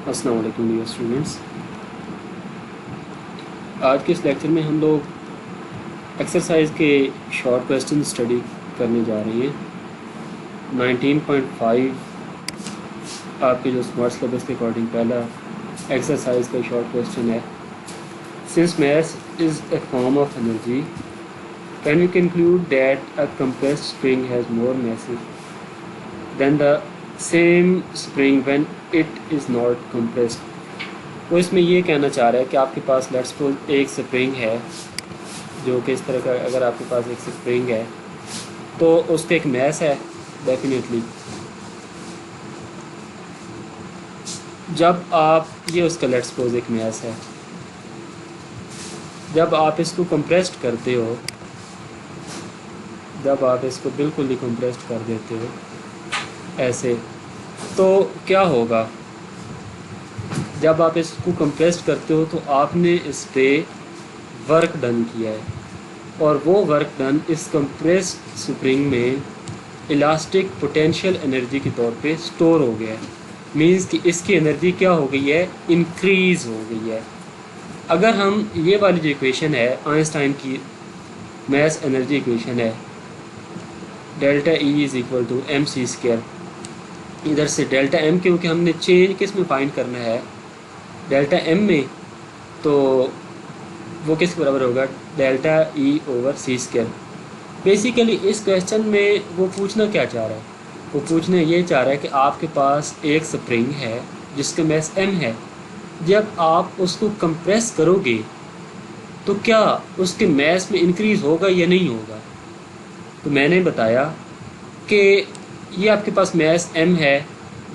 अस्सलाम वालेकुम dear students. आज के इस लेक्चर में हम लोग एक्सरसाइज के शॉर्ट क्वेश्चन स्टडी करने जा रहे हैं। 19.5 आपके जो स्मार्ट सिलेबस के अकॉर्डिंग पहला एक्सरसाइज का शॉर्ट क्वेश्चन है। Since mass is a form of energy, can we conclude that a compressed spring has more message than the same spring when it is not compressed. वो इसमें ये कहना चाह रहा है कि आपके पास लेट्स सपोज एक स्प्रिंग है, जो कि इस तरह का, अगर आपके पास एक स्प्रिंग है तो उसका एक मैस है डेफिनेटली। जब आप ये उसका लेट्स सपोज एक मैस है, जब आप इसको कंप्रेस्ड करते हो, जब आप इसको बिल्कुल ही कंप्रेस्ड कर देते हो ऐसे, तो क्या होगा? जब आप इसको कंप्रेस्ड करते हो तो आपने इस पर वर्क डन किया है, और वो वर्क डन इस कंप्रेस्ड स्प्रिंग में इलास्टिक पोटेंशियल एनर्जी के तौर पे स्टोर हो गया है। मींस कि इसकी एनर्जी क्या हो गई है? इंक्रीज़ हो गई है। अगर हम ये वाली जो इक्वेशन है आइंस्टाइन की मैस एनर्जी इक्वेशन है, delta E is equal to m c square, इधर से डेल्टा एम, क्योंकि हमने चेंज किस में फाइंड करना है? डेल्टा एम में, तो वो किस बराबर होगा? डेल्टा ई ओवर सी स्क्वायर। बेसिकली इस क्वेश्चन में वो पूछना क्या चाह रहा है? वो पूछना ये चाह रहा है कि आपके पास एक स्प्रिंग है जिसका मैस एम है, जब आप उसको कंप्रेस करोगे तो क्या उसके मैस में इंक्रीज़ होगा या नहीं होगा? तो मैंने बताया कि ये आपके पास मैस एम है,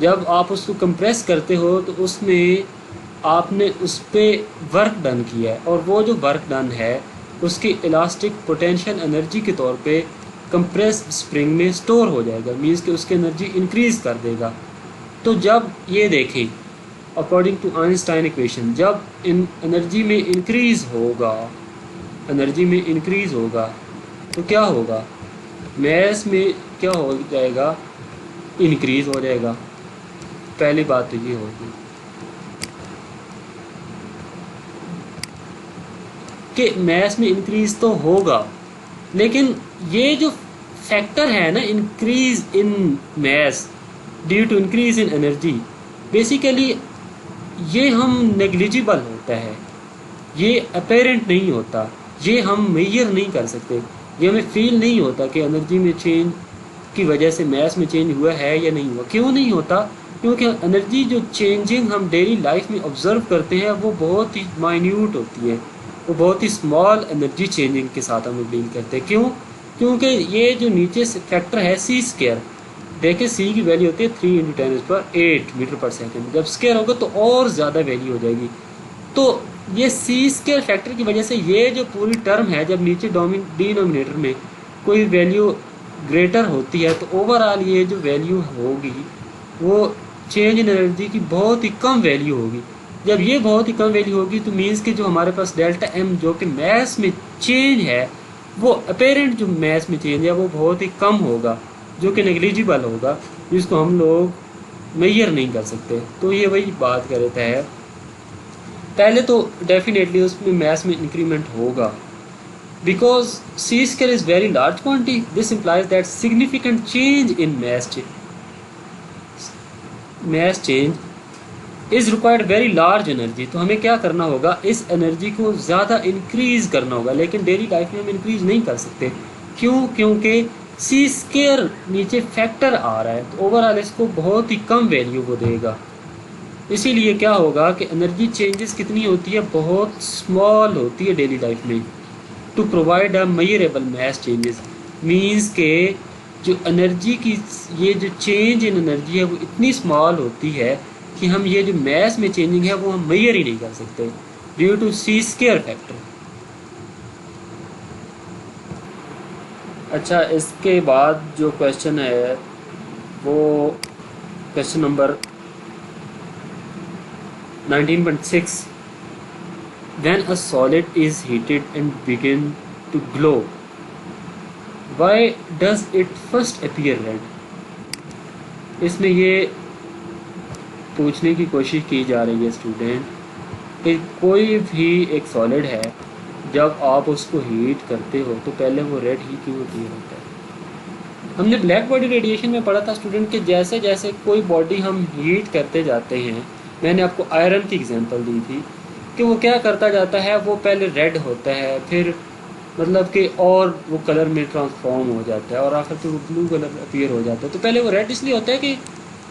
जब आप उसको कंप्रेस करते हो तो उसमें आपने उस पर वर्क डन किया है, और वो जो वर्क डन है उसकी इलास्टिक पोटेंशियल एनर्जी के तौर पे कंप्रेस स्प्रिंग में स्टोर हो जाएगा। मीन्स कि उसकी एनर्जी इंक्रीज़ कर देगा। तो जब ये देखें अकॉर्डिंग टू आइंस्टाइन इक्वेशन, जब इन एनर्जी में इंक्रीज़ होगा, एनर्जी में इंक्रीज़ होगा तो क्या होगा? मैस में क्या हो जाएगा? इंक्रीज़ हो जाएगा। पहली बात तो ये होगी कि मैस में इंक्रीज़ तो होगा, लेकिन ये जो फैक्टर है ना, increase in mass due to increase in energy, basically ये हम नेग्लिजिबल होता है, ये अपेरेंट नहीं होता, ये हम मेजर नहीं कर सकते, ये हमें फील नहीं होता कि एनर्जी में चेंज की वजह से मैस में चेंज हुआ है या नहीं हुआ। क्यों नहीं होता? क्योंकि एनर्जी जो चेंजिंग हम डेली लाइफ में ऑब्जर्व करते हैं वो बहुत ही माइन्यूट होती है, वो बहुत ही स्मॉल एनर्जी चेंजिंग के साथ हम डील करते हैं। क्यों? क्योंकि ये जो नीचे से फैक्टर है सी स्क्वायर, देखिए सी की वैल्यू होती है 3 × 10⁸ मीटर पर सेकेंड, जब स्क्वायर होगा तो और ज़्यादा वैल्यू हो जाएगी। तो ये सी स्क्वायर फैक्टर की वजह से ये जो पूरी टर्म है, जब नीचे डिनोमिनेटर में कोई वैल्यू ग्रेटर होती है तो ओवरऑल ये जो वैल्यू होगी वो चेंज इन एनर्जी की बहुत ही कम वैल्यू होगी। जब ये बहुत ही कम वैल्यू होगी तो मीन्स कि जो हमारे पास डेल्टा एम जो कि मैस में चेंज है, वो अपेरेंट जो मैस में चेंज है वो बहुत ही कम होगा, जो कि नेग्लिजिबल होगा, जिसको हम लोग मेजर नहीं कर सकते। तो ये वही बात कर देता है। पहले तो डेफिनेटली उसमें मैस में इंक्रीमेंट होगा, because C square is very large quantity. This implies that significant change in mass change is required very large energy. तो हमें क्या करना होगा? इस एनर्जी को ज़्यादा इंक्रीज़ करना होगा, लेकिन डेली लाइफ में हम इंक्रीज़ नहीं कर सकते। क्यों? क्योंकि सी स्क्वायर नीचे फैक्टर आ रहा है, तो ओवरऑल इसको बहुत ही कम वैल्यू वो देगा। इसीलिए क्या होगा कि एनर्जी चेंजेस कितनी होती है? बहुत स्मॉल होती है डेली लाइफ में। To provide a measurable mass changes means के जो एनर्जी की ये जो चेंज इन एनर्जी है वो इतनी स्मॉल होती है कि हम ये जो मैस में चेंजिंग है वो हम मेजर ही नहीं कर सकते due to c square factor. अच्छा, इसके बाद जो क्वेश्चन है वो question number 19.6, when a solid is heated and begin to glow, why does it first appear red? इसमें ये पूछने की कोशिश की जा रही है स्टूडेंट कि कोई भी एक सॉलिड है, जब आप उसको हीट करते हो तो पहले वो रेड ही क्यों अपीयर होता है। हमने ब्लैक बॉडी रेडिएशन में पढ़ा था स्टूडेंट कि जैसे जैसे कोई बॉडी हम हीट करते जाते हैं, मैंने आपको आयरन की एग्जांपल दी थी कि वो क्या करता जाता है, वो पहले रेड होता है, फिर मतलब कि और वो कलर में ट्रांसफॉर्म हो जाता है और आखिर पे वो ब्लू कलर अपीयर हो जाता है। तो पहले वो रेड इसलिए होता है कि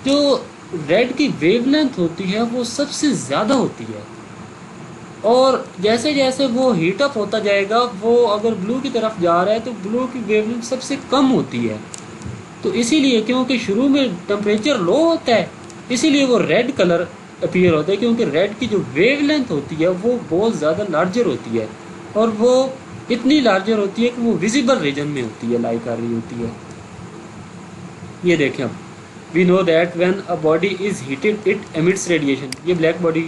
जो रेड की वेवलेंथ होती है वो सबसे ज़्यादा होती है, और जैसे जैसे वो हीटअप होता जाएगा, वो अगर ब्लू की तरफ जा रहा है तो ब्लू की वेवलेंथ सबसे कम होती है। तो इसीलिए क्योंकि शुरू में टेम्परेचर लो होता है, इसीलिए वो रेड कलर अपीयर होता है, क्योंकि रेड की जो वेवलेंथ होती है वो बहुत ज़्यादा लार्जर होती है, और वो इतनी लार्जर होती है कि वो विजिबल रीजन में होती है, लाई कर रही होती है। ये देखें अब, we know that when a body is heated it emits radiation. ये ब्लैक बॉडी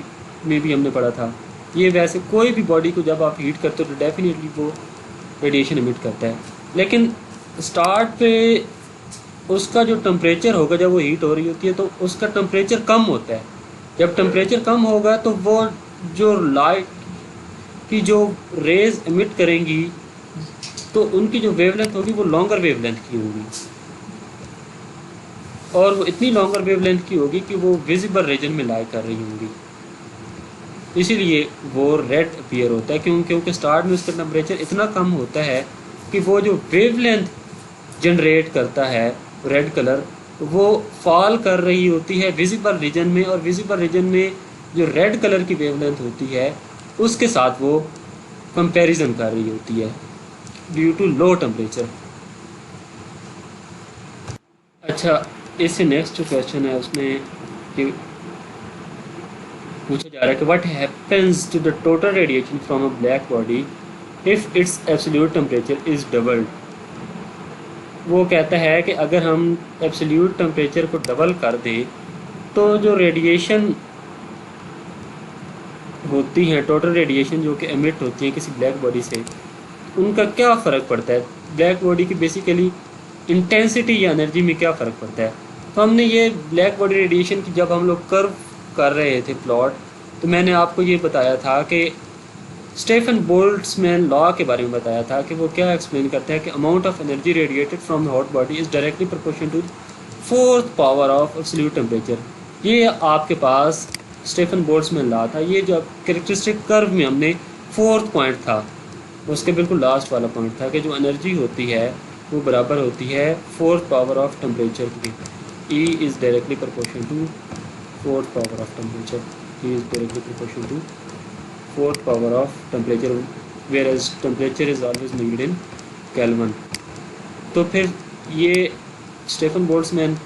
में भी हमने पढ़ा था। ये वैसे कोई भी बॉडी को जब आप हीट करते हो तो डेफिनेटली वो रेडिएशन एमिट करता है, लेकिन स्टार्ट पे उसका जो टेम्परेचर होगा, जब वो हीट हो रही होती है तो उसका टेम्परेचर कम होता है। जब टेम्परेचर कम होगा तो वो जो लाइट की जो रेज एमिट करेंगी तो उनकी जो वेवलेंथ होगी वो लॉन्गर वेवलेंथ की होगी, और वो इतनी लॉन्गर वेवलेंथ की होगी कि वो विजिबल रीजन में लाई कर रही होंगी। इसीलिए वो रेड अपीयर होता है, क्योंकि स्टार्ट में उसका टेम्परेचर इतना कम होता है कि वो जो वेवलेंथ जनरेट करता है रेड कलर, वो फॉल कर रही होती है विजिबल रीजन में, और विजिबल रीजन में जो रेड कलर की वेवलेंथ होती है उसके साथ वो कंपैरिजन कर रही होती है ड्यू टू लो टेम्परेचर। अच्छा, इससे नेक्स्ट जो क्वेश्चन है उसमें कि पूछा जा रहा है कि what happens to the total radiation from a black body if its absolute temperature is doubled. वो कहता है कि अगर हम एब्सोल्यूट टेम्परेचर को डबल कर दें तो जो रेडिएशन होती हैं, टोटल रेडिएशन जो कि एमिट होती है किसी ब्लैक बॉडी से, उनका क्या फ़र्क पड़ता है, ब्लैक बॉडी की बेसिकली इंटेंसिटी या एनर्जी में क्या फ़र्क पड़ता है। तो हमने ये ब्लैक बॉडी रेडिएशन की जब हम लोग कर्व कर रहे थे प्लॉट, तो मैंने आपको ये बताया था कि स्टीफन बोल्ट्जमैन लॉ के बारे में बताया था कि वो क्या एक्सप्लेन करता है कि amount of energy radiated from the hot body is directly proportional to fourth power of absolute temperature. ये आपके पास स्टीफन बोल्ट्जमैन लॉ था। ये जो कैरेक्टरिस्टिक कर्व में हमने फोर्थ पॉइंट था, उसके बिल्कुल लास्ट वाला पॉइंट था कि जो एनर्जी होती है वो बराबर होती है फोर्थ पावर ऑफ टेम्परेचर की। E is directly proportional to fourth power of temperature, E is directly proportional to fourth power of temperature, whereas temperature is always measured in Kelvin। तो फिर ये स्टीफन बोल्ट्जमैन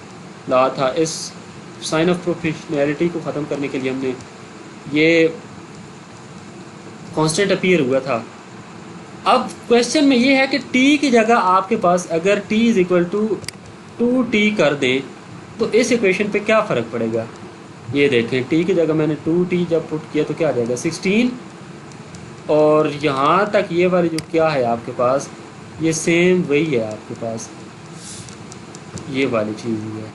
लॉ था। इस sign of proportionality को ख़त्म करने के लिए हमने ये कांस्टेंट अपीयर हुआ था। अब क्वेश्चन में ये है कि t की जगह आपके पास अगर t is equal to 2t कर दें तो इस इक्वेशन पे क्या फ़र्क पड़ेगा। ये देखें, t की जगह मैंने 2t जब पुट किया तो क्या आ जाएगा 16, और यहाँ तक ये वाली जो क्या है आपके पास, ये सेम वही है आपके पास, ये वाली चीज़ ही है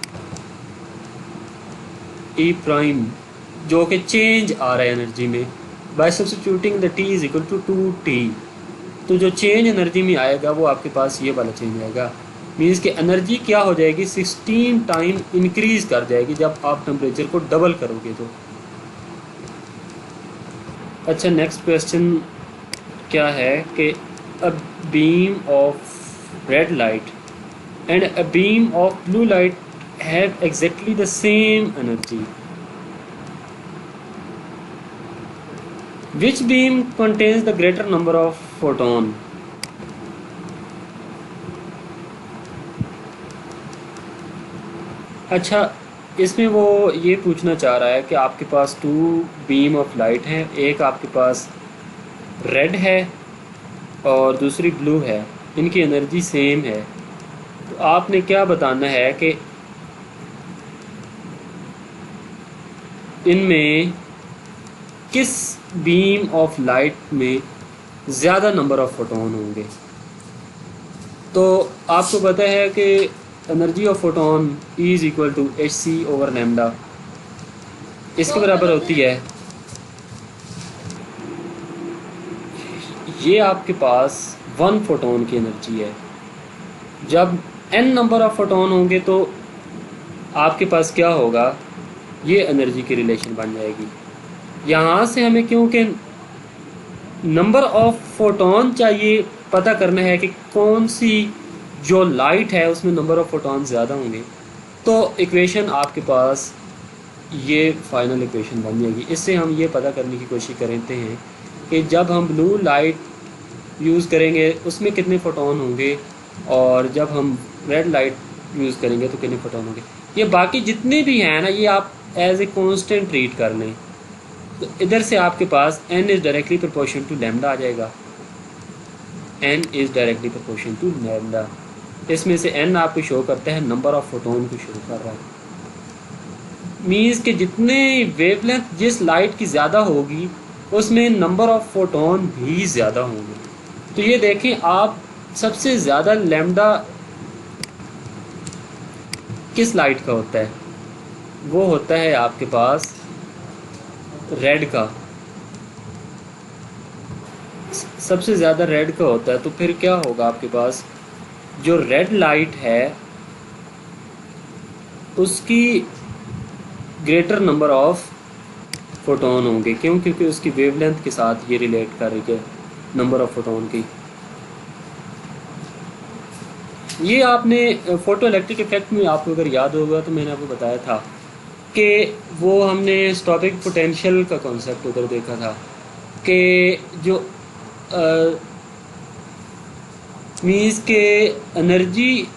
e प्राइम, जो कि चेंज आ रहा है एनर्जी में by substituting the t is equal to 2t। तो जो चेंज एनर्जी में आएगा वो आपके पास ये वाला चेंज आएगा, मीन्स कि एनर्जी क्या हो जाएगी 16 टाइम इंक्रीज कर जाएगी जब आप टेम्परेचर को डबल करोगे तो। अच्छा, नेक्स्ट क्वेश्चन क्या है कि a beam of red light and a beam of blue light have exactly the same energy, which beam contains the greater number of photon. अच्छा, इसमें वो ये पूछना चाह रहा है कि आपके पास 2 बीम ऑफ लाइट हैं, एक आपके पास रेड है और दूसरी ब्लू है, इनकी एनर्जी सेम है, तो आपने क्या बताना है कि इनमें किस बीम ऑफ लाइट में ज़्यादा नंबर ऑफ फोटोन होंगे। तो आपको पता है कि energy of photon is equal to hc over lambda. इसके बराबर होती है, ये आपके पास 1 फोटोन की एनर्जी है। जब n नंबर ऑफ फोटोन होंगे तो आपके पास क्या होगा, ये एनर्जी की रिलेशन बन जाएगी। यहाँ से हमें क्योंकि नंबर ऑफ फोटोन चाहिए, पता करना है कि कौन सी जो लाइट है उसमें नंबर ऑफ फोटोन ज़्यादा होंगे, तो इक्वेशन आपके पास ये फाइनल इक्वेशन बन जाएगी। इससे हम ये पता करने की कोशिश करते हैं कि जब हम ब्लू लाइट यूज़ करेंगे उसमें कितने फोटोन होंगे, और जब हम रेड लाइट यूज़ करेंगे तो कितने फोटोन होंगे। ये बाकी जितने भी हैं ना, ये आप एज ए कांस्टेंट ट्रीट कर लें। तो इधर से आपके पास n is directly proportion to lambda आ जाएगा, n is directly proportion to lambda. इसमें से n आपको शो करता है नंबर ऑफ फोटोन को शो कर रहा है। मीन्स कि जितने वेवलेंथ जिस लाइट की ज़्यादा होगी उसमें नंबर ऑफ फोटोन भी ज़्यादा होंगे। तो ये देखें आप, सबसे ज़्यादा लैम्डा किस लाइट का होता है, वो होता है आपके पास रेड का, सबसे ज़्यादा रेड का होता है। तो फिर क्या होगा, आपके पास जो रेड लाइट है उसकी ग्रेटर नंबर ऑफ फोटोन होंगे। क्यों? क्योंकि उसकी वेवलेंथ के साथ ये रिलेट कर रही है नंबर ऑफ फोटोन की। ये आपने फोटो इलेक्ट्रिक इफेक्ट में आपको अगर याद होगा तो मैंने आपको बताया था कि वो हमने स्टॉपिक पोटेंशियल का कॉन्सेप्ट उधर देखा था कि जो मीन्स के एनर्जी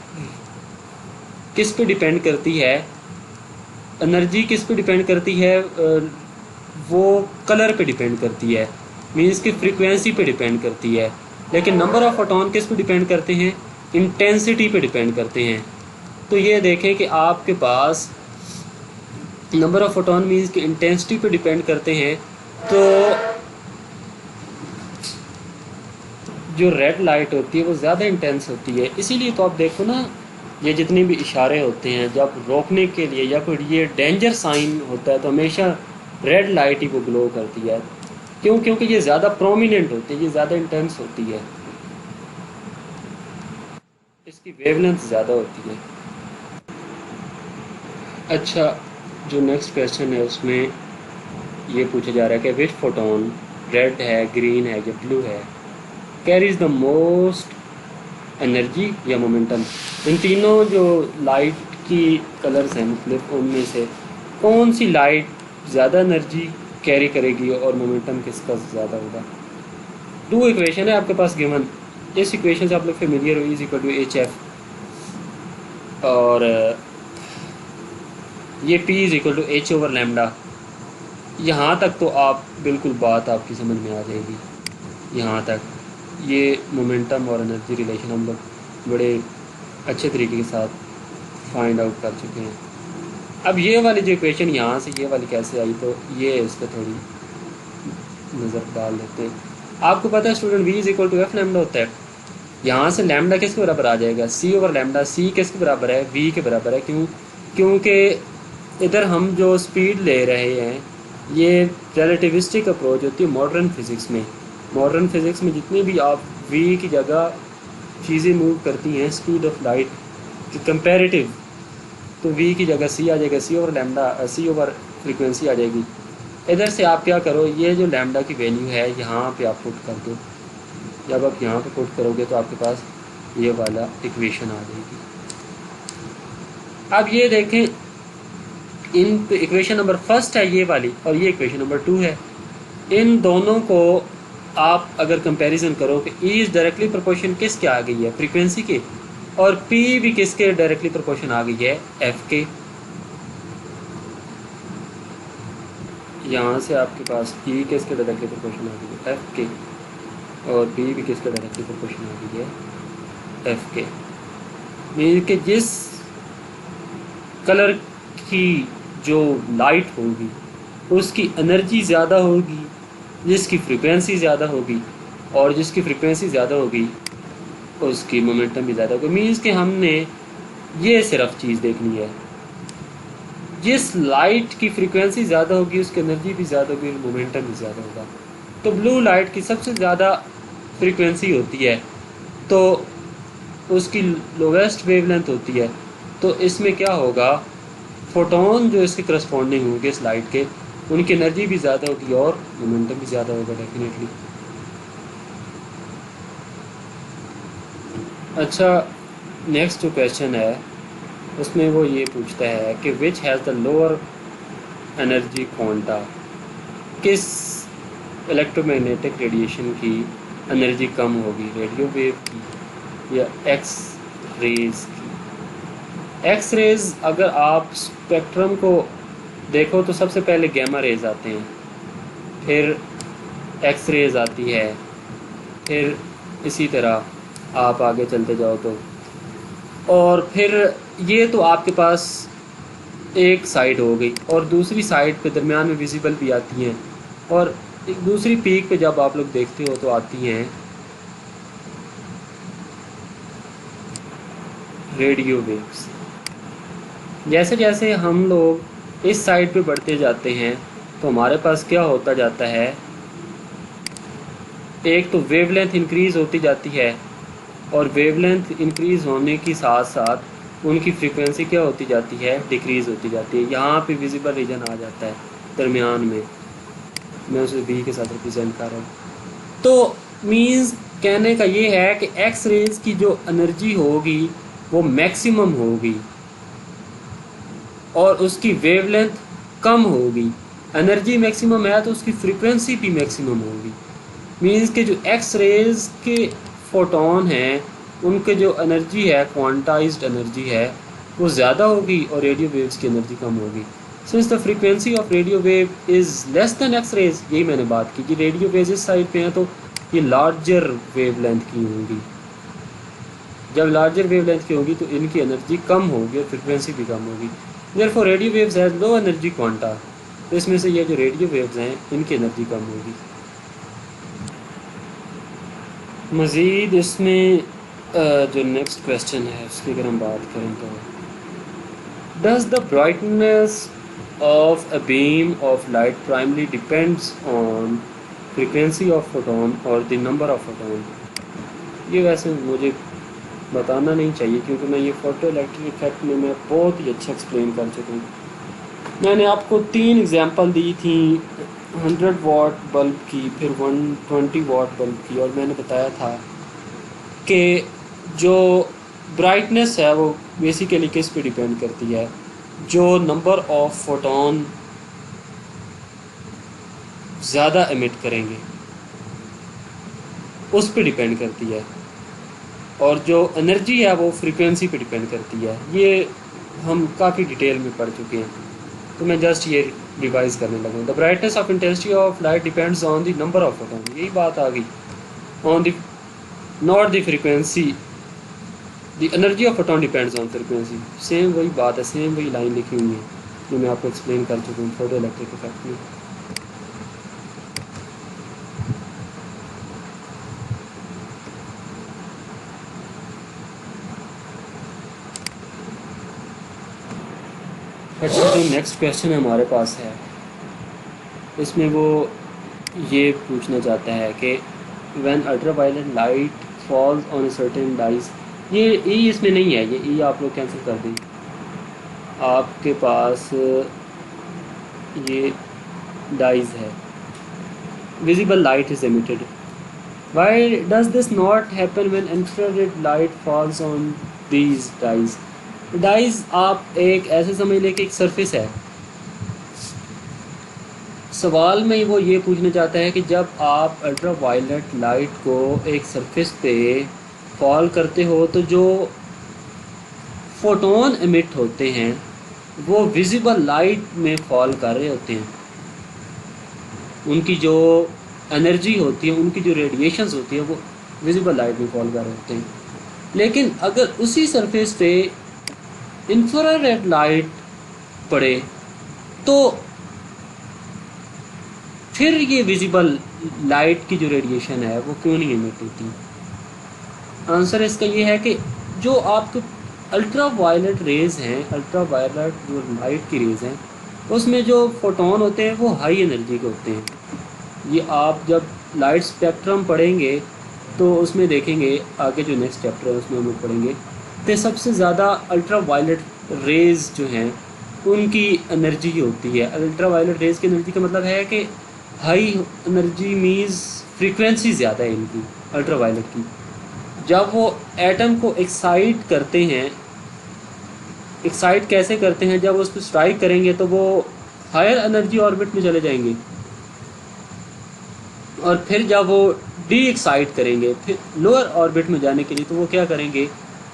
किस पे डिपेंड करती है, एनर्जी किस पे डिपेंड करती है, वो कलर पे डिपेंड करती है, मीन्स की फ्रीक्वेंसी पे डिपेंड करती है। लेकिन नंबर ऑफ फोटोन किस पे डिपेंड करते हैं, इंटेंसिटी पे डिपेंड करते हैं। तो ये देखें कि आपके पास नंबर ऑफ फोटोन मीन्स कि इंटेंसिटी पे डिपेंड करते हैं। तो जो रेड लाइट होती है वो ज़्यादा इंटेंस होती है। इसीलिए तो आप देखो ना, ये जितने भी इशारे होते हैं जब रोकने के लिए या कोई ये डेंजर साइन होता है तो हमेशा रेड लाइट ही वो ग्लो करती है। क्यों? क्योंकि ये ज़्यादा प्रोमिनेंट होती है, ये ज़्यादा इंटेंस होती है, इसकी वेवलेंथ ज़्यादा होती है। अच्छा, जो नेक्स्ट क्वेश्चन है उसमें ये पूछा जा रहा है कि विच फोटोन, रेड है, ग्रीन है या ब्लू है, कैरीज द मोस्ट एनर्जी या मोमेंटम। इन तीनों जो लाइट की कलर्स हैं मुख्तलिफ, उनमें से कौन सी लाइट ज़्यादा एनर्जी कैरी करेगी और मोमेंटम किसका ज़्यादा होगा। 2 इक्वेशन है आपके पास गिवन। इस इक्वेशन से आप लोग फेमिलियर हो, is equal to h f, और ये P is equal to h over lambda. यहाँ तक तो आप बिल्कुल बात आपकी समझ में आ जाएगी। यहाँ तक ये मोमेंटम और एनर्जी रिलेशन हम लोग बड़े अच्छे तरीके के साथ फाइंड आउट कर चुके हैं। अब ये वाली जो इक्वेशन यहाँ से ये वाली कैसे आई, तो ये इस पर थोड़ी नज़र डाल देते हैं। आपको पता है student, V is equal to f lambda होता है। यहाँ से लैम्डा किसके बराबर आ जाएगा, C ओवर लैम्डा। C किसके बराबर है, V के बराबर है। क्यों? क्योंकि इधर हम जो स्पीड ले रहे हैं ये रिलेटिविस्टिक अप्रोच होती है मॉडर्न फिज़िक्स में। मॉडर्न फिज़िक्स में जितनी भी आप V की जगह चीज़ें मूव करती हैं स्पीड ऑफ लाइट की कंपेरेटिव, तो V की जगह C आ जाएगा, C over lambda, C over frequency आ जाएगी। इधर से आप क्या करो, ये जो लैम्डा की वैल्यू है यहाँ पे आप पुट कर दो। जब आप यहाँ पे पुट करोगे तो आपके पास ये वाला इक्वेशन आ जाएगी। अब ये देखें, इन इक्वेशन नंबर फर्स्ट है ये वाली और ये इक्वेशन नंबर 2 है। इन दोनों को आप अगर कंपैरिजन करो कि E इज़ डायरेक्टली प्रोपोर्शन किसके आ गई है, फ्रीक्वेंसी के, और P भी किसके डायरेक्टली प्रोपोर्शन आ गई है, F के। यहाँ से आपके पास E किसके डायरेक्टली प्रोपोर्शन आ गई है, F के, और P भी किसके डायरेक्टली प्रोपोर्शन आ गई है, F के। मीन कि जिस कलर की जो लाइट होगी उसकी एनर्जी ज़्यादा होगी, जिसकी फ्रीक्वेंसी ज़्यादा होगी, और जिसकी फ्रीक्वेंसी ज़्यादा होगी उसकी मोमेंटम भी ज़्यादा होगी। मीन्स कि हमने ये सिर्फ चीज़ देखनी है। जिस लाइट की फ्रीक्वेंसी ज़्यादा होगी उसकी एनर्जी भी ज़्यादा होगी और मोमेंटम भी ज़्यादा होगा। तो ब्लू लाइट की सबसे ज़्यादा फ्रीक्वेंसी होती है, तो उसकी लोवेस्ट वेवलेंथ होती है। तो इसमें क्या होगा, फोटोन जो इसके करस्पॉन्डिंग होंगे इस लाइट के, उनकी एनर्जी भी ज़्यादा होगी और मोमेंटम भी ज़्यादा होगा डेफिनेटली। अच्छा, नेक्स्ट जो क्वेश्चन है उसमें वो ये पूछता है कि which has the lower energy quanta, किस इलेक्ट्रोमैग्नेटिक रेडिएशन की एनर्जी कम होगी, रेडियो वेव की या एक्स रेज की। एक्स रेज अगर आप स्पेक्ट्रम को देखो तो सबसे पहले गैमा रेज आते हैं, फिर एक्स रेज आती है, फिर इसी तरह आप आगे चलते जाओ तो, और फिर ये तो आपके पास एक साइड हो गई, और दूसरी साइड पे दरमियान में विजिबल भी आती हैं, और एक दूसरी पीक पे जब आप लोग देखते हो तो आती हैं रेडियो वेव्स। जैसे जैसे हम लोग इस साइड पे बढ़ते जाते हैं तो हमारे पास क्या होता जाता है, एक तो वेवलेंथ इंक्रीज़ होती जाती है, और वेवलेंथ इंक्रीज़ होने के साथ साथ उनकी फ्रीक्वेंसी क्या होती जाती है, डिक्रीज़ होती जाती है। यहाँ पे विजिबल रीजन आ जाता है दरमियान में, मैं उसे बी के साथ रिप्रेजेंट कर रहा हूँ। तो मीन्स कहने का ये है कि एक्स रेज की जो एनर्जी होगी वो मैक्सिमम होगी और उसकी वेवलेंथ कम होगी। एनर्जी मैक्सिमम है तो उसकी फ्रीक्वेंसी भी मैक्सिमम होगी। मीन्स के जो एक्स रेज के फोटोन हैं उनके जो एनर्जी है, क्वांटाइज्ड एनर्जी है, वो ज़्यादा होगी और रेडियो वेव्स की एनर्जी कम होगी। Since the frequency of radio wave is less than X rays, यही मैंने बात की कि रेडियो वेव इस साइड पे हैं तो ये लार्जर वेवलेंथ की होंगी। जब लार्जर वेवलेंथ की होगी तो इनकी एनर्जी कम होगी और फ्रीक्वेंसी भी कम होगी। Therefore radio waves has low energy quanta, तो इसमें से ये जो रेडियो वेव्स हैं इनकी एनर्जी कम होगी। मज़ीद इसमें जो नेक्स्ट क्वेश्चन है उसकी अगर हम बात करें तो, does the brightness of a beam of light primarily depends on frequency of photon or the number of photon। ये वैसे मुझे बताना नहीं चाहिए क्योंकि मैं ये फोटो इलेक्ट्रिक इफेक्ट में मैं बहुत ही अच्छा एक्सप्लेन कर चुका हूँ। मैंने आपको 3 एग्जांपल दी थी, 100 वाट बल्ब की, फिर 120 वाट बल्ब की, और मैंने बताया था कि जो ब्राइटनेस है वो बेसिकली किस पे डिपेंड करती है, जो नंबर ऑफ फोटोन ज़्यादा एमिट करेंगे उस पे डिपेंड करती है, और जो एनर्जी है वो फ्रीक्वेंसी पे डिपेंड करती है। ये हम काफ़ी डिटेल में पढ़ चुके हैं, तो मैं जस्ट ये रिवाइज करने लगा। The brightness of intensity of light depends on the number of photon, यही बात आ गई, on the not the frequency, the energy of photon depends on frequency. Same वही बात है, सेम वही लाइन लिखी हुई है जो मैं आपको एक्सप्लेन कर चुका हूँ फोटो इलेक्ट्रिक इफेक्ट में। अच्छा, जो नेक्स्ट क्वेश्चन हमारे पास है इसमें वो ये पूछना चाहता है कि when ultraviolet light falls on a certain dyes, ये ई इसमें नहीं है, ये ई आप लोग कैंसिल कर दें। आपके पास ये डाइज है, visible light is emitted. Why does this not happen when infrared light falls on these dyes. Dyes आप एक ऐसे समझ लें कि एक सरफेस है। सवाल में वो ये पूछना चाहता है कि जब आप अल्ट्रा वायलेट लाइट को एक सरफेस पे फॉल करते हो तो जो फोटोन एमिट होते हैं वो विजिबल लाइट में फॉल कर रहे होते हैं। उनकी जो एनर्जी होती है, उनकी जो रेडिएशंस होती है वो विजिबल लाइट में फॉल कर रहे होते हैं। लेकिन अगर उसी सरफेस पे इंफ्रारेड लाइट पड़े तो फिर ये विजिबल लाइट की जो रेडिएशन है वो क्यों नहीं एमिट होती। आंसर इसका ये है कि जो आपको अल्ट्रा वायलेट रेज़ हैं, अल्ट्रा वायलेट जो लाइट की रेज़ हैं, उसमें जो फोटोन होते हैं वो हाई एनर्जी के होते हैं। ये आप जब लाइट स्पेक्ट्रम पढ़ेंगे तो उसमें देखेंगे, आगे जो नेक्स्ट चैप्टर है उसमें हम लोग पढ़ेंगे, तो सबसे ज़्यादा अल्ट्रा वायलेट रेज़ जो हैं उनकी एनर्जी होती है। अल्ट्रा वायलेट रेज़ की एनर्जी का मतलब है कि हाई एनर्जी मीन्स फ्रीक्वेंसी ज़्यादा है इनकी, अल्ट्रा वायलेट की। जब वो एटम को एक्साइट करते हैं, एक्साइट कैसे करते हैं, जब उस पर स्ट्राइक करेंगे तो वो हायर एनर्जी ऑर्बिट में चले जाएंगे, और फिर जब वो डी एक्साइट करेंगे फिर लोअर ऑर्बिट में जाने के लिए, तो वो क्या करेंगे,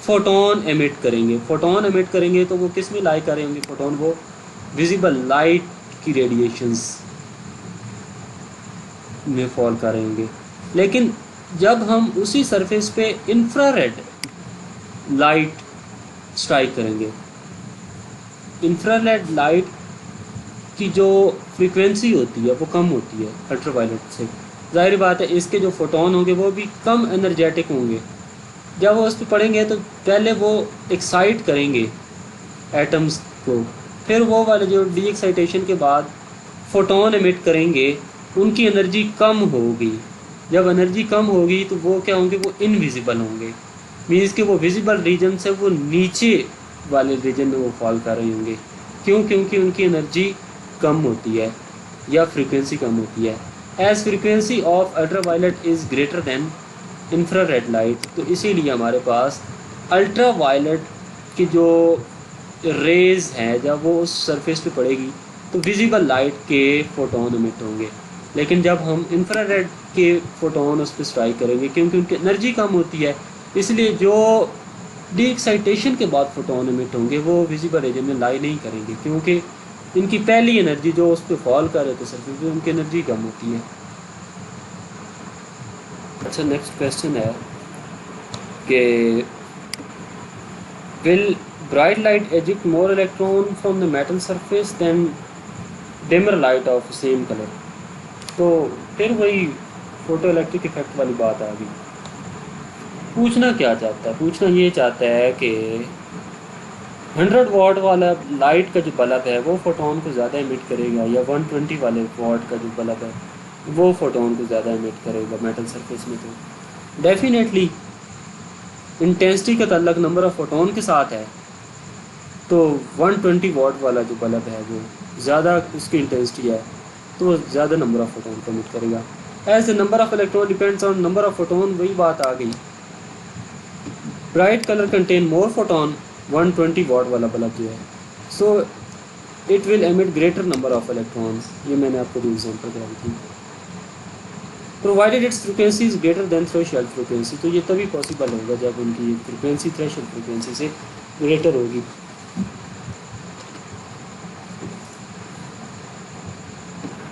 फोटोन एमिट करेंगे। फोटोन एमिट करेंगे तो वो किस में लाई कर रहे होंगे फोटोन, वो विजिबल लाइट की रेडिएशंस में फॉल कर रहे होंगे। लेकिन जब हम उसी सरफेस पे इंफ्रारेड लाइट स्ट्राइक करेंगे, इंफ्रारेड लाइट की जो फ्रीक्वेंसी होती है वो कम होती है अल्ट्रावायलेट से। जाहिर बात है इसके जो फोटोन होंगे वो भी कम एनर्जेटिक होंगे। जब वो उस पर पड़ेंगे तो पहले वो एक्साइट करेंगे एटम्स को, फिर वो वाले जो डी एक्साइटेशन के बाद फोटोन एमिट करेंगे, उनकी एनर्जी कम होगी। जब एनर्जी कम होगी तो वो क्या होंगे, वो इनविजिबल होंगे। मीन्स कि वो विजिबल रीजन से वो नीचे वाले रीजन में वो फॉल कर रहे होंगे। क्यों? क्योंकि उनकी एनर्जी कम होती है या फ्रीक्वेंसी कम होती है। As frequency of ultraviolet is greater than infrared light, तो इसीलिए हमारे पास अल्ट्रावायलेट की जो रेज़ हैं जब वो उस सरफेस पे पड़ेगी तो विजिबल लाइट के फोटोन एमिट होंगे। लेकिन जब हम इंफ्रारेड के फोटोन उस पर स्ट्राइक करेंगे, क्योंकि उनकी एनर्जी कम होती है, इसलिए जो डी एक्साइटेशन के बाद फोटोन एमिट होंगे वो विजिबल रीजन में लाई नहीं करेंगे, क्योंकि इनकी पहली एनर्जी जो उस पर फॉल कर रहे थे सरफेस पे, उनकी एनर्जी कम होती है। अच्छा, नेक्स्ट क्वेश्चन है कि will bright light eject more electron from the metal surface than dimmer light of same colour. तो फिर वही फोटो इलेक्ट्रिक इफेक्ट वाली बात आ गई। पूछना क्या चाहता है, पूछना ये चाहता है कि 100 वाट वाला लाइट का जो बल्ब है वो फोटोन को ज़्यादा इमिट करेगा, या 120 वाले वाट का जो बल्ब है वो फोटोन को ज़्यादा इमिट करेगा मेटल सरफेस में। तो डेफिनेटली इंटेंसिटी का ताल्लुक नंबर ऑफ फोटोन के साथ है, तो 120 वाट वाला जो बल्ब है वो ज़्यादा उसकी इंटेंसिटी है तो वो ज़्यादा नंबर ऑफ फोटोन को इमिट करेगा। As the number of electron depends on number of photon, वही बात आ गई। Bright colour contain more photon, 120 watt वाला बल्ब जो है, so it will emit greater number of electrons. ये मैंने आपको जो एग्जांपल कराई थी। Provided its frequency is greater than threshold frequency, तो ये तभी पॉसिबल होगा जब उनकी फ्रिक्वेंसी थ्रेशोल्ड फ्रिक्वेंसी से ग्रेटर होगी।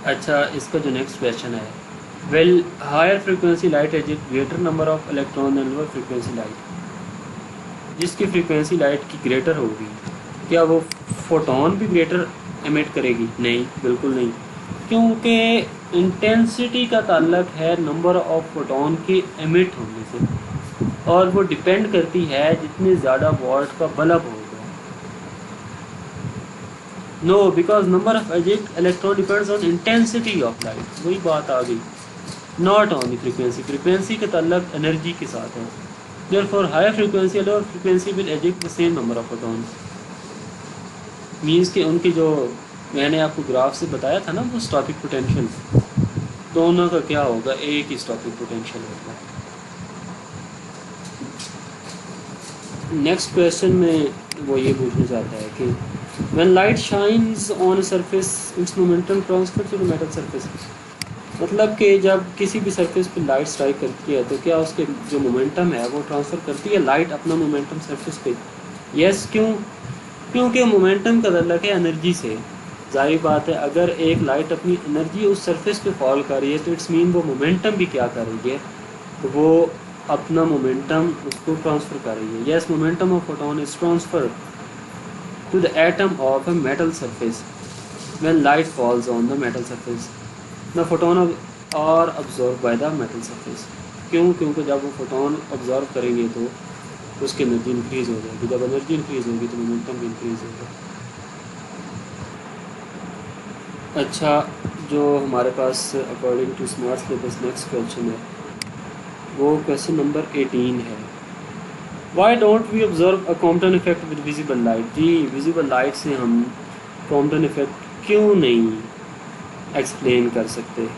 अच्छा, इसका जो नेक्स्ट क्वेश्चन है, well higher frequency light eject greater number of electron and lower frequency light. जिसकी फ्रीक्वेंसी लाइट की ग्रेटर होगी, क्या वो फोटोन भी ग्रेटर एमिट करेगी? नहीं, बिल्कुल नहीं, क्योंकि इंटेंसिटी का ताल्लुक है नंबर ऑफ फोटोन के एमिट होने से, और वो डिपेंड करती है जितने ज़्यादा वाट का बल्ब होगा। No, because number of eject electron depends on intensity of light, वही बात आ गई, not on the frequency. Frequency का ताल्लुक एनर्जी के साथ है। Therefore, higher frequency or lower frequency will eject the same number of photons. Means कि उनके जो मैंने आपको ग्राफ से बताया था ना, वो स्टॉपिक पोटेंशियल, दोनों का क्या होगा, एक ही स्टॉपिक पोटेंशियल होगा। नेक्स्ट क्वेश्चन में वो ये पूछना चाहता है कि when light shines on a surface its momentum transfer to the metal surface, मतलब कि जब किसी भी सरफेस पे लाइट स्ट्राइक करती है तो क्या उसके जो मोमेंटम है वो ट्रांसफ़र करती है लाइट अपना मोमेंटम सरफेस पे? यस। क्यों? क्योंकि मोमेंटम का ताल्लुक है एनर्जी से। जाहिर बात है, अगर एक लाइट अपनी एनर्जी उस सरफेस पे फॉल कर रही है तो इट्स मीन वो मोमेंटम भी क्या कर रही है, वो अपना मोमेंटम उसको ट्रांसफ़र कर रही है। Yes, momentum of photon is transfer to the atom of a metal surface when light falls on the metal surface. The photon are absorb by the metal surface. क्यों? क्योंकि जब वो फोटोन अब्जॉर्ब करेंगे तो तो उसकी एनर्जी इंक्रीज़ हो जाएगी। जब एनर्जी इंक्रीज़ होगी तो मोमेंटम भी इंक्रीज़ होगा। अच्छा, जो हमारे पास according to smart syllabus next question है वो क्वेश्चन नंबर 18 है। Why don't we observe a Compton effect with visible light. जी, विजिबल लाइट से हम कॉम्पटन इफेक्ट क्यों नहीं एक्सप्लेन कर सकते?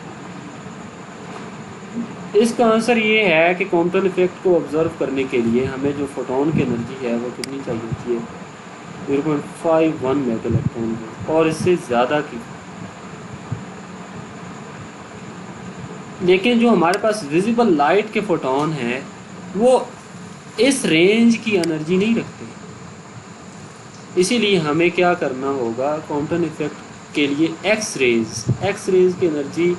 इसका आंसर ये है कि कॉम्पटन इफेक्ट को ऑब्जर्व करने के लिए हमें जो फोटोन की एनर्जी है वो कितनी चाहिए होती है? 0.51 मेगा इलेक्ट्रॉन वोल्ट, और इससे ज़्यादा की। लेकिन जो हमारे पास विजिबल लाइट के फोटोन हैं वो इस रेंज की एनर्जी नहीं रखते। इसीलिए हमें क्या करना होगा, कॉम्पटन इफेक्ट के लिए एक्स रेज की एनर्जी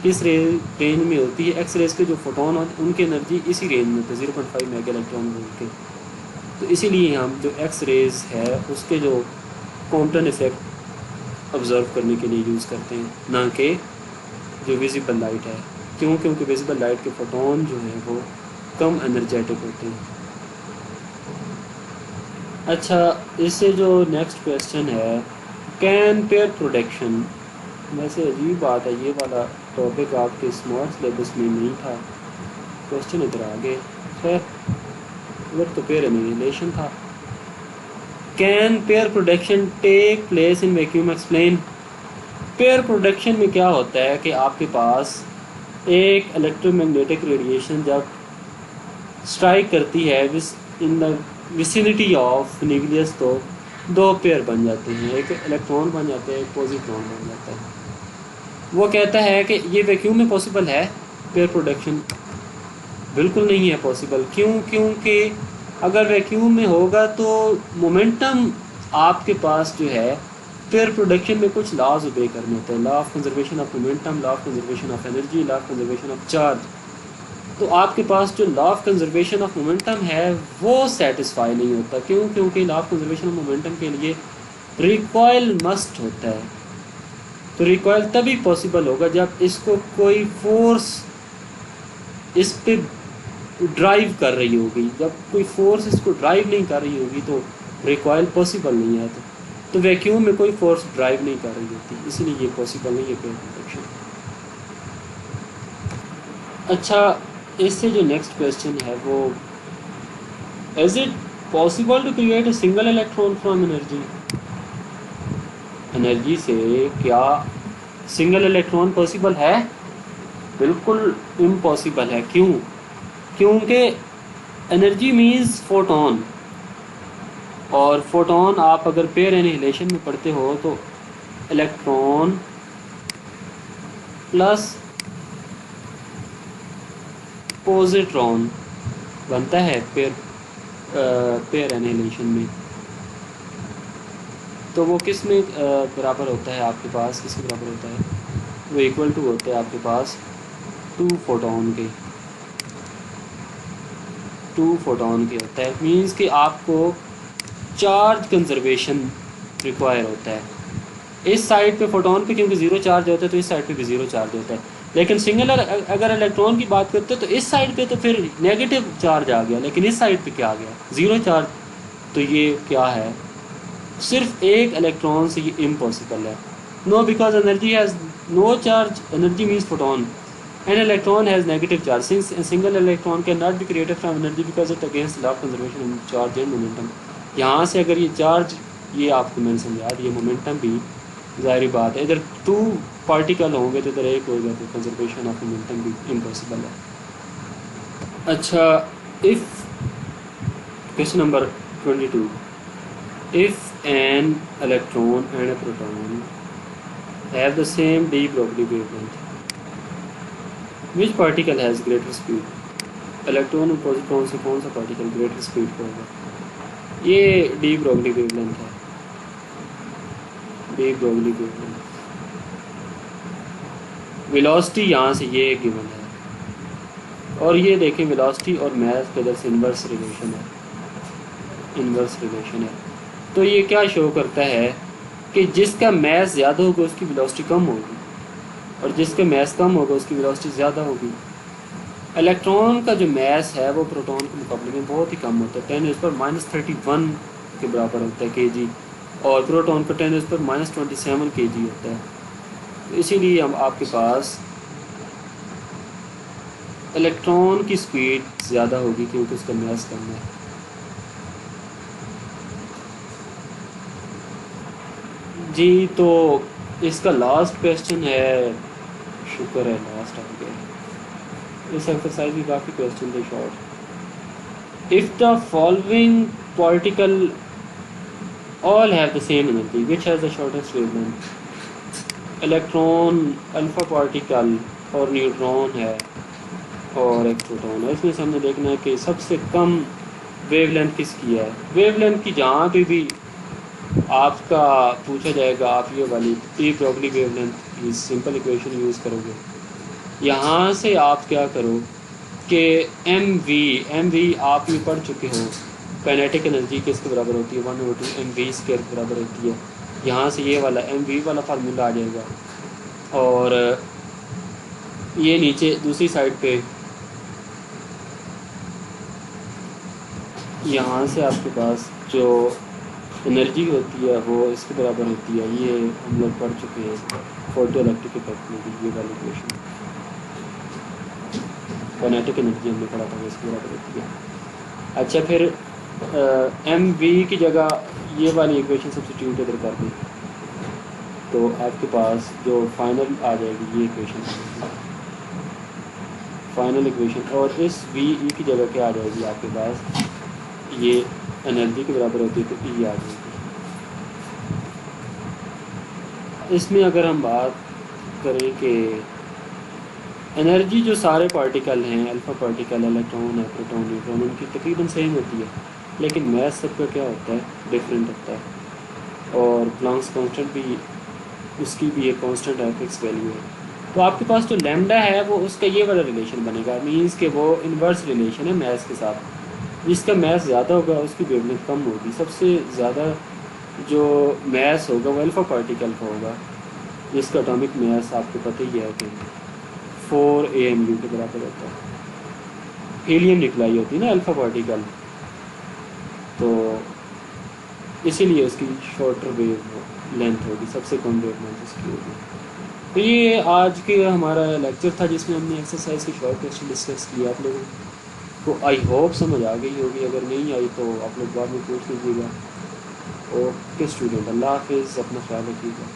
किस रेंज में होती है? एक्स रेज के जो फोटोन होते हैं उनकी एनर्जी इसी रेंज में होती है, 0.5 मेगा इलेक्ट्रॉन वोल्ट के। तो इसीलिए हम जो एक्स रेज है उसके जो कॉम्पटन इफेक्ट ऑब्जर्व करने के लिए यूज़ करते हैं, ना कि जो विजिबल लाइट है। क्यों? क्योंकि विजिबल लाइट के फोटोन जो हैं वो कम एनर्जेटिक होते हैं। अच्छा, इससे जो नेक्स्ट क्वेश्चन है, कैन पेयर प्रोडक्शन। वैसे अजीब बात है, ये वाला टॉपिक आपके स्मार्ट सिलेबस में नहीं था, क्वेश्चन इधर आ गए। खैर, इधर तो पेयर एनिहिलेशन था। Can pair production take place in vacuum, explain. Pair production में क्या होता है कि आपके पास एक इलेक्ट्रोमैग्नेटिक रेडिएशन जब स्ट्राइक करती है in the vicinity of nucleus, तो दो पेयर बन जाते हैं, एक इलेक्ट्रॉन बन जाते हैं, एक पॉजिट्रॉन बन जाता है। वो कहता है कि ये वैक्यूम में पॉसिबल है पेयर प्रोडक्शन? बिल्कुल नहीं है पॉसिबल। क्यों? क्योंकि अगर वैक्यूम में होगा तो मोमेंटम आपके पास जो है पेयर प्रोडक्शन में कुछ लॉज ओबे करने होते हैं, law of conservation of momentum, law of conservation of energy, law of conservation of charge. तो आपके पास जो law of conservation of momentum है वो सेटिस्फाई नहीं होता। क्यों? क्योंकि law of conservation of momentum के लिए रिकॉयल मस्ट होता है। तो रिकॉयल तभी पॉसिबल होगा जब इसको कोई फोर्स इस पे ड्राइव कर रही होगी। जब कोई फोर्स इसको ड्राइव नहीं कर रही होगी तो रिकॉयल पॉसिबल नहीं है। तो वैक्यूम में कोई फोर्स ड्राइव नहीं कर रही होती, इसलिए ये पॉसिबल नहीं है पेयर प्रोडक्शन। अच्छा, इससे जो नेक्स्ट क्वेश्चन है वो, is it possible to create a single electron from energy. Energy से क्या सिंगल इलेक्ट्रॉन पॉसिबल है? बिल्कुल इम्पॉसिबल है। क्यों? क्योंकि एनर्जी मीन्स फोटोन, और फोटोन आप अगर पेयर एनिहिलेशन में पढ़ते हो तो इलेक्ट्रॉन प्लस पॉजिट्रॉन बनता है पेयर एनिहिलेशन में। तो वो किस में बराबर होता है आपके पास? किसके बराबर होता है? वो इक्वल टू होता है आपके पास 2 फोटोन के होता है। मींस कि आपको चार्ज कंजर्वेशन रिक्वायर होता है। इस साइड पे फोटोन पे क्योंकि ज़ीरो चार्ज होता है तो इस साइड पे भी ज़ीरो चार्ज होता है। लेकिन सिंगल अगर इलेक्ट्रॉन की बात करते हैं तो इस साइड पे तो फिर नेगेटिव चार्ज आ गया, लेकिन इस साइड पे क्या आ गया? Zero charge. तो ये क्या है? सिर्फ एक इलेक्ट्रॉन से ये इम्पॉसिबल है। No, because energy has no charge, energy means photon, an electron has negative charge, since a single electron cannot be created from energy because it against law of conservation of charge and momentum। यहाँ से अगर ये charge, ये आपको मैंने समझा दिया, momentum भी ज़ाहिर बात है, इधर 2 पार्टिकल होंगे तो इधर एक होगा, तो कंजर्वेशन ऑफ मोमेंटम भी इम्पॉसिबल है। अच्छा, if question number 22, if an electron and A proton have the same de Broglie wavelength, which particle has greater speed. Electron और पॉजिट्रॉन से कौन सा पार्टिकल ग्रेटर स्पीड पर होगा? ये डी ब्रॉगली वेवलेंथ है, डी ब्रॉगली वेवलेंथ। वेलोसिटी यहाँ से ये गिवन है, और ये देखें वेलोसिटी और मास के इधर से इन्वर्स रिलेशन है, इन्वर्स रिलेशन है। तो ये क्या शो करता है कि जिसका मास ज़्यादा होगा उसकी वेलोसिटी कम होगी, और जिसका मास कम होगा उसकी वेलोसिटी ज़्यादा होगी। इलेक्ट्रॉन का जो मास है वो प्रोटॉन के मुकाबले में बहुत ही कम होता है, 10⁻31 के बराबर होता है केजी, और प्रोटॉन का 10⁻27 केजी होता है। तो इसीलिए हम आपके पास इलेक्ट्रॉन की स्पीड ज़्यादा होगी क्योंकि उसका मास कम है। जी, तो इसका लास्ट क्वेश्चन है, शुक्र है लास्ट आ गया। इस एक्सरसाइज की काफ़ी क्वेश्चन थे short. If the following particle all have the same energy, which has the shortest wavelength? Electron, alpha particle और न्यूट्रॉन है और एक प्रोटॉन है। इसमें से हमने देखना है कि सबसे कम वेवलेंथ किसकी है। वेवलेंथ की जहाँ पे भी आपका पूछा जाएगा, आप ये वाली टी प्रॉब्ली वेवलेंथ की सिंपल इक्वेशन यूज़ करोगे। यहाँ से आप क्या करो कि एम वी आप ये पढ़ चुके हो, काइनेटिक एनर्जी किसके बराबर होती है, 1/2 mv² के बराबर होती है। यहाँ से ये वाला mv वाला फार्मूला आ जाएगा, और ये नीचे दूसरी साइड पे यहाँ से आपके पास जो एनर्जी होती है वो इसके बराबर होती है। ये हम लोग पढ़ चुके हैं फोटो इलेक्ट्रिक इफेक्ट में, ये वाली इक्वेशन काइनेटिक एनर्जी हमने पढ़ा था, वो इसके बराबर होती है। अच्छा, फिर एम वी की जगह ये वाली इक्वेशन सब्स्टिट्यूट इधर कर दें तो आपके पास जो फाइनल आ जाएगी ये इक्वेशन, फाइनल इक्वेशन, और इस वी ई की जगह क्या आ जाएगी आपके पास, ये एनर्जी के बराबर होती है तो ई आ जाएगी। इसमें अगर हम बात करें कि एनर्जी जो सारे पार्टिकल हैं, अल्फ़ा पार्टिकल, इलेक्ट्रॉन है, प्रोटॉन, न्यूट्रॉन, उनकी तकरीबन सेम होती है, लेकिन मैथ सबका क्या होता है, डिफरेंट होता है। और प्लैंक्स कांस्टेंट भी, उसकी भी एक कांस्टेंट है, फिक्स वैल्यू है। तो आपके पास जो लैम्डा है वो उसका ये वाला रिलेशन बनेगा, मीन्स कि वो इन्वर्स रिलेशन है मैथ्स के साथ। जिसका मैथ्स ज़्यादा होगा उसकी वेवलेंथ कम होगी। सबसे ज़्यादा जो मैथ्स होगा वो अल्फ़ा पार्टिकल का होगा, जिसका एटॉमिक मैथ्स आपको पता ही है कि 4 AMU के बराबर होता है। हीलियम निकलाई होती है ना अल्फ़ा पार्टिकल, तो इसीलिए उसकी शॉर्टर वेव लेंथ होगी, सबसे कम वेव लेंथ उसकी होगी। तो ये आज के हमारा लेक्चर था जिसमें हमने एक्सरसाइज की शॉर्ट क्वेश्चन डिस्कस किया। आप लोगों को आई होप समझ आ गई होगी, अगर नहीं आई तो आप लोग बाद में पूछ लीजिएगा। ओके स्टूडेंट, अल्लाह हाफिज़, अपना ख्याल रखिएगा।